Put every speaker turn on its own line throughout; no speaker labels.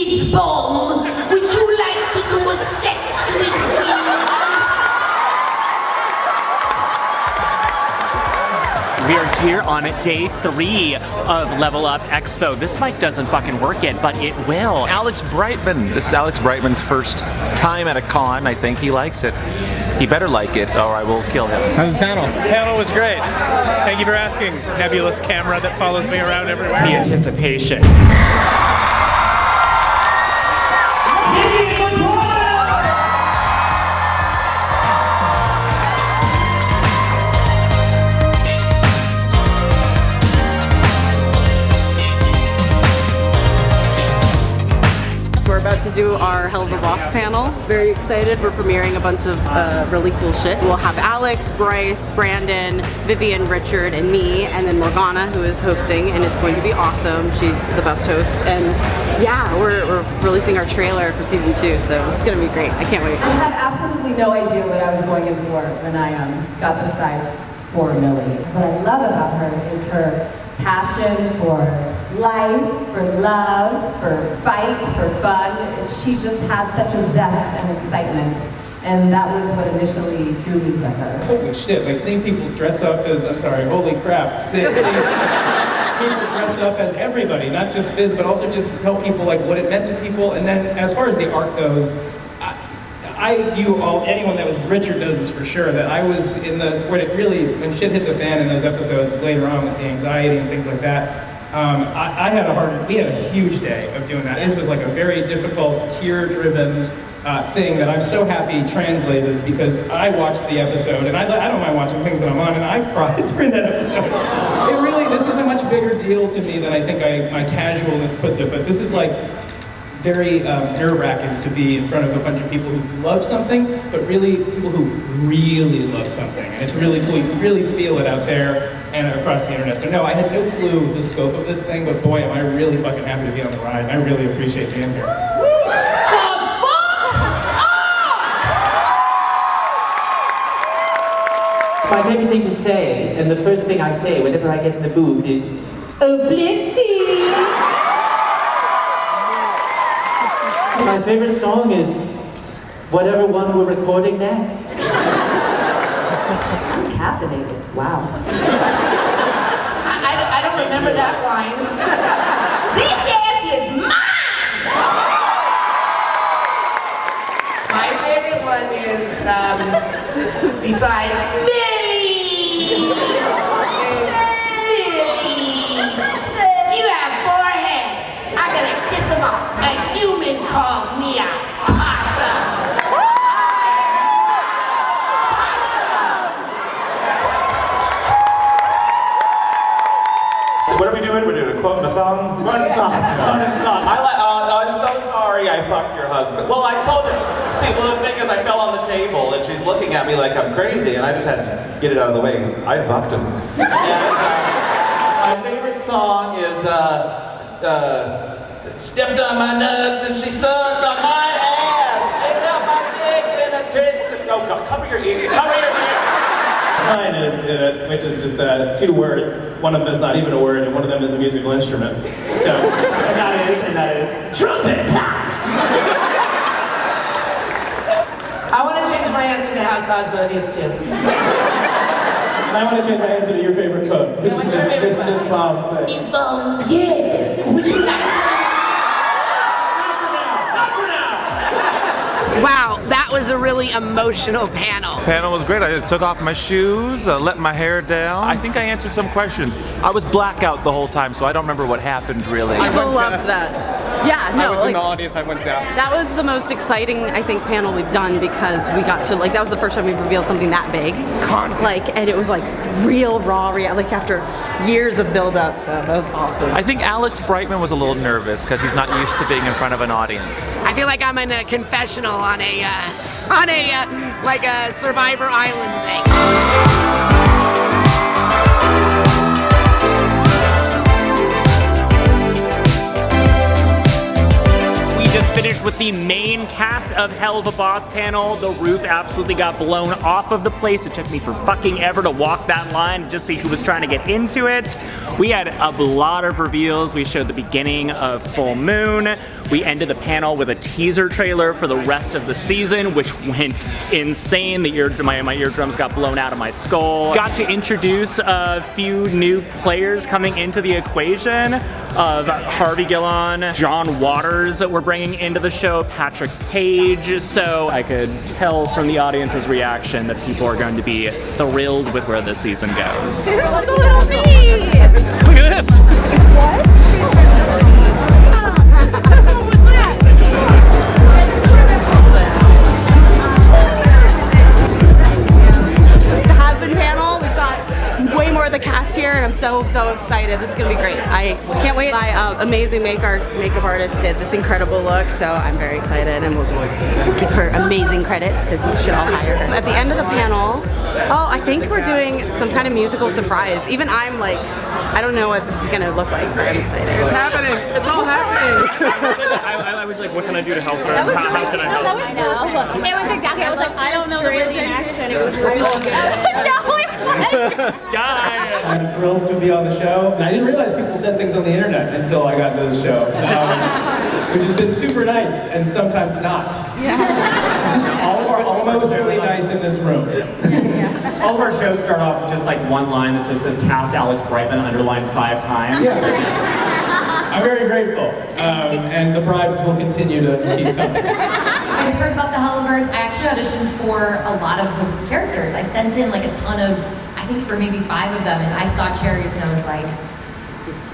Miss Bong, would you like to do a sex with me?
We are here on day 3 of Lvl Up Expo. This mic doesn't fucking work yet, but it will.
Alex Brightman. This is Alex Brightman's first time at a con. I think he likes it. He better like it, or I will kill him.
How's the panel?
The panel was great. Thank you for asking, nebulous camera that follows me around everywhere.
The anticipation.
We're about to do our HELLUVA Boss panel. Very excited. We're premiering a bunch of really cool shit. We'll have Alex, Bryce, Brandon, Vivian, Richard, and me, and then Morgana, who is hosting, and it's going to be awesome. She's the best host. And yeah, we're releasing our trailer for season 2, so it's gonna be great. I can't wait.
I had absolutely no idea what I was going in for when I got the sights for Millie. What I love about her is her passion for life, for love, for fight, for fun. She just has such a zest and excitement. And that was what initially drew me to her.
Holy shit, like seeing people dress up as, I'm sorry, holy crap. Seeing people dress up as everybody, not just Fizz, but also just tell people like what it meant to people. And then as far as the art goes, anyone that was Richard knows this for sure, that I was in when shit hit the fan in those episodes later on with the anxiety and things like that, we had a huge day of doing that. This was like a very difficult, tear-driven thing that I'm so happy translated, because I watched the episode, and I don't mind watching things that I'm on, and I cried during that episode. This is a much bigger deal to me than I think my casualness puts it, but this is like very nerve-wracking to be in front of a bunch of people who love something, but really people who really love something. And it's really cool. You can really feel it out there and across the internet. So no, I had no clue the scope of this thing, but boy, am I really fucking happy to be on the ride. I really appreciate being here.
My favorite thing to say, and the first thing I say whenever I get in the booth is, "Oh, Blitzy!" My favorite song is whatever one we're recording next.
I'm caffeinated. Wow.
I don't remember that line. This ass is mine! My favorite one is, besides Millie! You have 4 heads. I'm gonna kiss them off. A human called me a possum.
What are we doing? We're doing a quote and a song?
One song.
I'm so sorry I fucked your husband. Well, I told her. See, well, the thing is, I fell on the table and she's looking at me like I'm crazy, and I just had to get it out of the way. I fucked him. And, my favorite song is, stepped on my nuts and she sucked on my ass. Ate out my dick and a trick. No, cover your ear. Cover your ear.
Mine is, which is just 2 words. One of them is not even a word, and one of them is a musical instrument. So, and that is trumpet.
I want to change my answer to how Sosbo is too.
And I want to change my answer to your favorite quote.
Yeah, what's your favorite quote?
This Bob.
It's yeah. Would you like to?
Wow, that was a really emotional panel.
The panel was great. I took off my shoes, let my hair down. I think I answered some questions. I was blackout the whole time, so I don't remember what happened really.
People loved that. Yeah, no,
I was in the audience, I went down.
that was the most exciting, I think, panel we've done, because we got to, like, that was the first time we revealed something that big.
Content.
Like, and it was like real raw, like after years of build-up, so that was awesome.
I think Alex Brightman was a little nervous because he's not used to being in front of an audience.
I feel like I'm in a confessional on a like a Survivor Island thing.
Finished with the main cast of HELLUVA Boss panel. The roof absolutely got blown off of the place. It took me for fucking ever to walk that line and just see who was trying to get into it. We had a lot of reveals. We showed the beginning of Full Moon. We ended the panel with a teaser trailer for the rest of the season, which went insane. My eardrums got blown out of my skull. Got to introduce a few new players coming into the equation of Harvey Gillon, John Waters that we're bringing into the show, Patrick Page. So I could tell from the audience's reaction that people are going to be thrilled with where this season goes.
Look at this! The cast here, and I'm so excited. This is gonna be great. I can't wait. My amazing makeup artist did this incredible look, so I'm very excited, and we'll give her amazing credits because you should all hire her. At the end of the panel, I think we're doing some kind of musical surprise. Even I'm like, I don't know what this is gonna look like, but I'm excited.
It's happening. It's all happening.
I was like, what can I do to help her?
That was
How can I help?
That was perfect. It was exactly. I was like, I don't know the words in accent. It was really good. No, it was.
Sky.
I'm thrilled to be on the show. And I didn't realize people said things on the internet until I got into the show, which has been super nice and sometimes not.
Yeah.
All mostly nice in this room.
All of our shows start off with just like one line that just says cast Alex Brightman underlined 5 times.
Yeah. I'm very grateful. And the bribes will continue to keep coming.
I heard about the Hellaverse. I actually auditioned for a lot of the characters. I sent in like a ton of, I think for maybe 5 of them, and I saw Cherries and I was like, this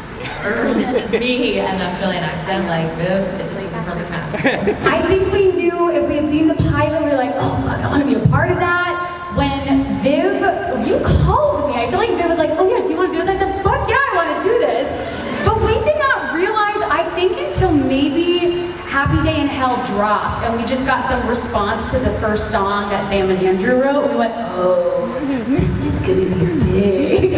is me, and the Australian accent, like, it just was a perfect match.
I think we knew if we had seen the pilot, we were like, oh fuck, I want to be a part of that. When Viv, you called me, I feel like Viv was like, oh yeah, do you want to do this? I said, fuck yeah, I want to do this. But we did not realize, I think until maybe Happy Day in Hell dropped, and we just got some response to the first song that Sam and Andrew wrote. We went, oh, this is gonna be big.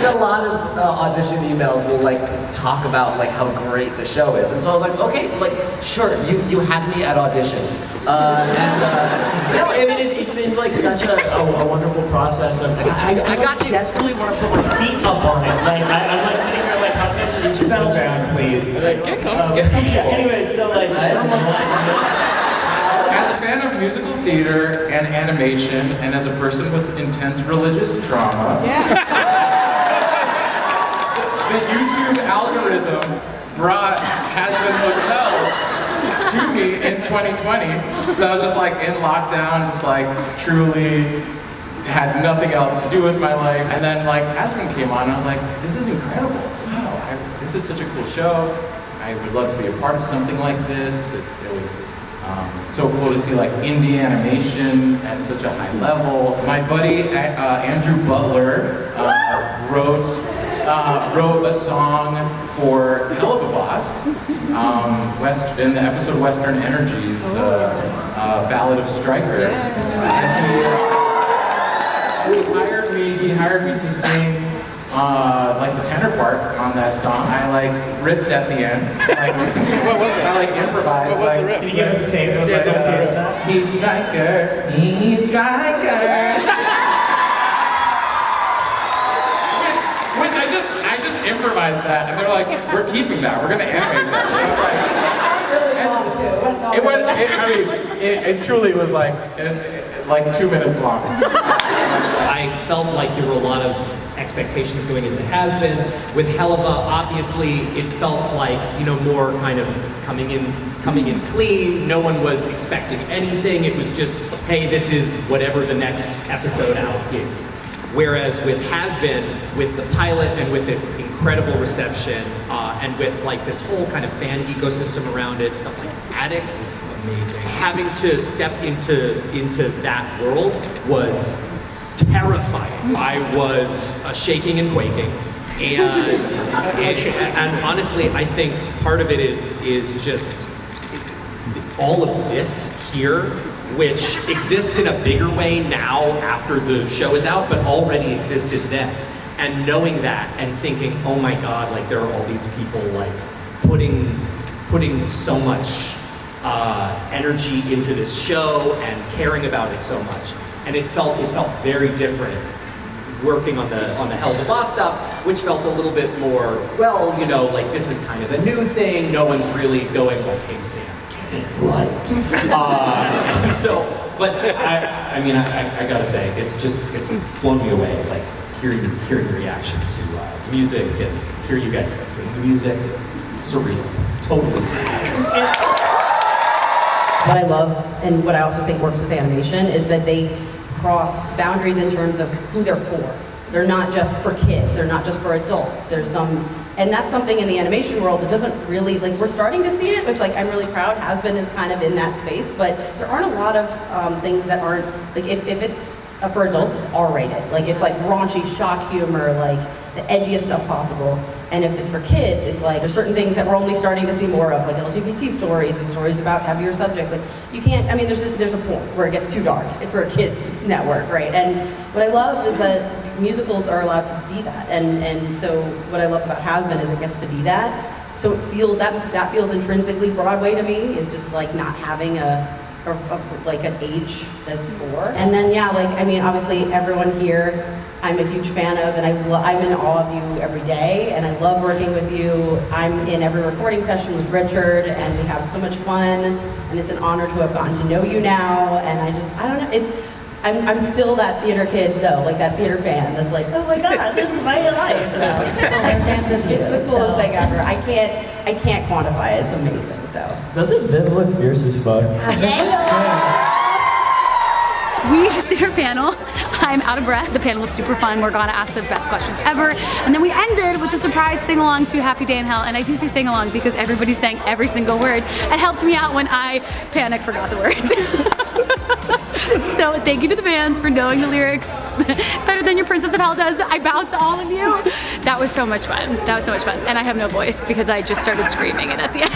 A lot of audition emails will like talk about like how great the show is, and so I was like, okay, like sure, you had me at audition,
no, I mean it's been like such a wonderful process of I got you. Desperately want to put my feet up on it. Like I'm like sitting here like, how can I sit you down, please? Like, get comfortable. Anyway, so like
as a fan of musical theater and animation, and as a person with intense religious trauma. The YouTube algorithm brought Has-Been Hotel to me in 2020. So I was just like in lockdown, just like truly had nothing else to do with my life. And then like Has-Been came on and I was like, this is incredible. Wow, this is such a cool show. I would love to be a part of something like this. It was so cool to see like indie animation at such a high level. My buddy Andrew Butler wrote a song for HELLUVA Boss, in the episode Western Energy, the Ballad of Stryker. And he hired me to sing like the tenor part on that song. I like riffed at the end. Like, what was it? I like improvised. What was the riff? Can you give us a taste? He's Stryker, he's Stryker. Which I just improvised that, and they're like, we're keeping that. We're gonna animate that. It truly was like 2 minutes long.
I felt like there were a lot of expectations going into Has-Been. With HELLUVA, obviously, it felt like, more kind of coming in clean. No one was expecting anything. It was just, hey, this is whatever the next episode out is. Whereas with Has-Been, with the pilot and with its incredible reception, and with like this whole kind of fan ecosystem around it, stuff like Addict was amazing. Having to step into that world was terrifying. I was shaking and quaking, and honestly, I think part of it is just all of this here, which exists in a bigger way now after the show is out, but already existed then. And knowing that and thinking, oh my God, like there are all these people like putting so much energy into this show and caring about it so much. And it felt very different working on the HELLUVA Boss stuff. which felt a little bit more, well, you know, like this is kind of a new thing. No one's really going like, hey Sam, get it right. And so, but I mean, I gotta say, it's blown me away. Like hearing your reaction to the music and hear you guys sing the music. It's surreal, totally surreal.
What I love, and what I also think works with animation, is that they cross boundaries in terms of who they're for. They're not just for kids, they're not just for adults. There's some, and that's something in the animation world that doesn't really, like we're starting to see it, which like I'm really proud, Has-Been is kind of in that space, but there aren't a lot of things that aren't, like if it's for adults, it's R-rated. Like it's like raunchy shock humor, like the edgiest stuff possible. And if it's for kids, it's like there's certain things that we're only starting to see more of, like LGBT stories and stories about heavier subjects. Like you can't, I mean, there's a point where it gets too dark for a kids network, right? And what I love is that musicals are allowed to be that. And so what I love about Has-Been is it gets to be that. So it feels, that feels intrinsically Broadway to me, is just like not having like an age that's for. And then yeah, like I mean, obviously everyone here I'm a huge fan of, and I'm in awe of you every day, and I love working with you. I'm in every recording session with Richard, and we have so much fun, and it's an honor to have gotten to know you now. And I don't know, I'm still that theater kid though, like that theater fan that's like, oh my god, this is my life.
We're fans of you.
It's the coolest thing ever. I can't quantify it. It's amazing. So.
Doesn't Viv look fierce as fuck?
We just did our panel. I'm out of breath. The panel was super fun. We're gonna ask the best questions ever. And then we ended with a surprise sing-along to Happy Day in Hell. And I do say sing-along because everybody sang every single word. It helped me out when I panicked, forgot the words. So thank you to the fans for knowing the lyrics better than your Princess of Hell does. I bow to all of you. That was so much fun. That was so much fun. And I have no voice because I just started screaming it at the end.